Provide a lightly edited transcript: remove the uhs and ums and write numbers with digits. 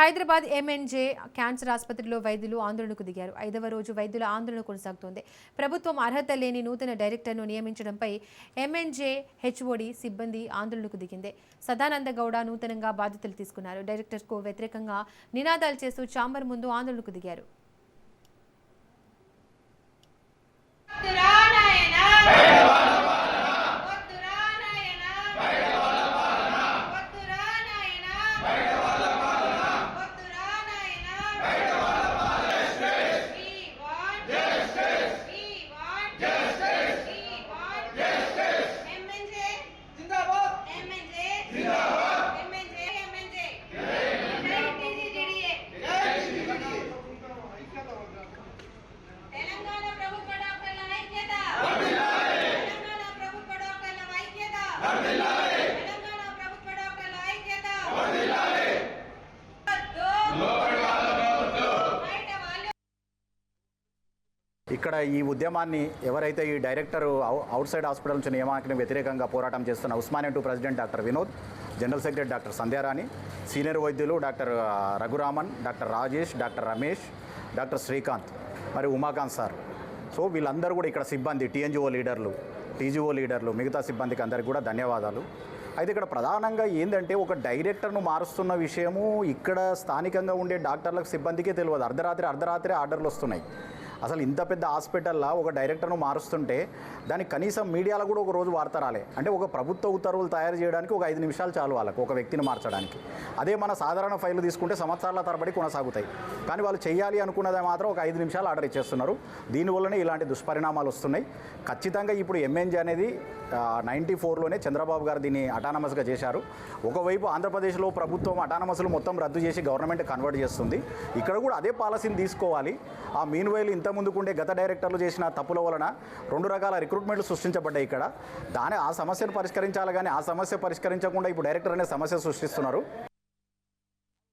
Hyderabad MNJ cancer ఆసుపత్రిలో వైద్యులు ఆందోళనకు దిగారు. 5వ రోజు వైద్యుల ఆందోళన కొనసాగుతోంది. ప్రభుత్వం అర్హత లేని నూతన డైరెక్టర్ను నియమించడంపై ఎంఎన్జే హెచ్ఓడి సిబ్బంది ఆందోళనకు దిగింది. సదానంద గౌడ నూతనంగా బాధ్యతలు తీసుకున్నారు. డైరెక్టర్కు వ్యతిరేకంగా నినాదాలు చేస్తూ ఛాంబర్ ముందు ఆందోళనకు దిగారు. ఇక్కడ ఈ ఉద్యమాన్ని ఎవరైతే ఈ డైరెక్టర్ అవుట్ సైడ్ హాస్పిటల్ నుంచి నియామకానికి వ్యతిరేకంగా పోరాటం చేస్తున్న Osmania 2 president doctor Vinod, general secretary doctor Sandhyarani, senior వైద్యులు doctor Raghuraman, doctor Rajesh, doctor Ramesh, doctor Srikanth మరి ఉమాకాంత్ సార్. సో వీళ్ళందరూ కూడా ఇక్కడ సిబ్బంది, టీఎన్జిఓ లీడర్లు, మిగతా సిబ్బందికి అందరికీ కూడా ధన్యవాదాలు. అయితే ఇక్కడ ప్రధానంగా ఏంటంటే ఒక డైరెక్టర్ను మారుస్తున్న విషయము ఇక్కడ స్థానికంగా ఉండే డాక్టర్లకు సిబ్బందికే తెలియదు. అర్ధరాత్రి ఆర్డర్లు వస్తున్నాయి. అసలు ఇంత పెద్ద హాస్పిటల్లో ఒక డైరెక్టర్ను మారుస్తుంటే దానికి కనీసం మీడియాలో కూడా ఒక రోజు వార్త రాలే. అంటే ఒక ప్రభుత్వ ఉత్తర్వులు తయారు చేయడానికి ఒక 5 నిమిషాలు చాలు వాళ్ళకు ఒక వ్యక్తిని మార్చడానికి. అదే మన సాధారణ ఫైలు తీసుకుంటే సంవత్సరాల తరబడి కొనసాగుతాయి. కానీ వాళ్ళు చేయాలి అనుకున్నదే మాత్రం ఒక 5 నిమిషాలు ఆర్డర్ ఇచ్చేస్తున్నారు. దీనివల్లనే ఇలాంటి దుష్పరిణామాలు వస్తున్నాయి. ఖచ్చితంగా ఇప్పుడు ఎంఎన్జే అనేది 94లోనే చంద్రబాబు గారు దీన్ని అటానమస్గా చేశారు. ఒకవైపు ఆంధ్రప్రదేశ్లో ప్రభుత్వం అటానమస్లు మొత్తం రద్దు చేసి గవర్నమెంట్ కన్వర్ట్ చేస్తుంది. ఇక్కడ కూడా అదే పాలసీని తీసుకోవాలి. ఆ మీన్ వైల్ ఇంత ముందుకుండే గత డైరెక్టర్లు చేసిన తప్పుల వలన 2 రకాల రిక్రూట్మెంట్లు సృష్టించబడ్డాయి. ఇక్కడ ఆ సమస్యను పరిష్కరించాలి, కానీ ఆ సమస్య పరిష్కరించకుండా ఇప్పుడు డైరెక్టర్ అనే సమస్య సృష్టిస్తున్నారు.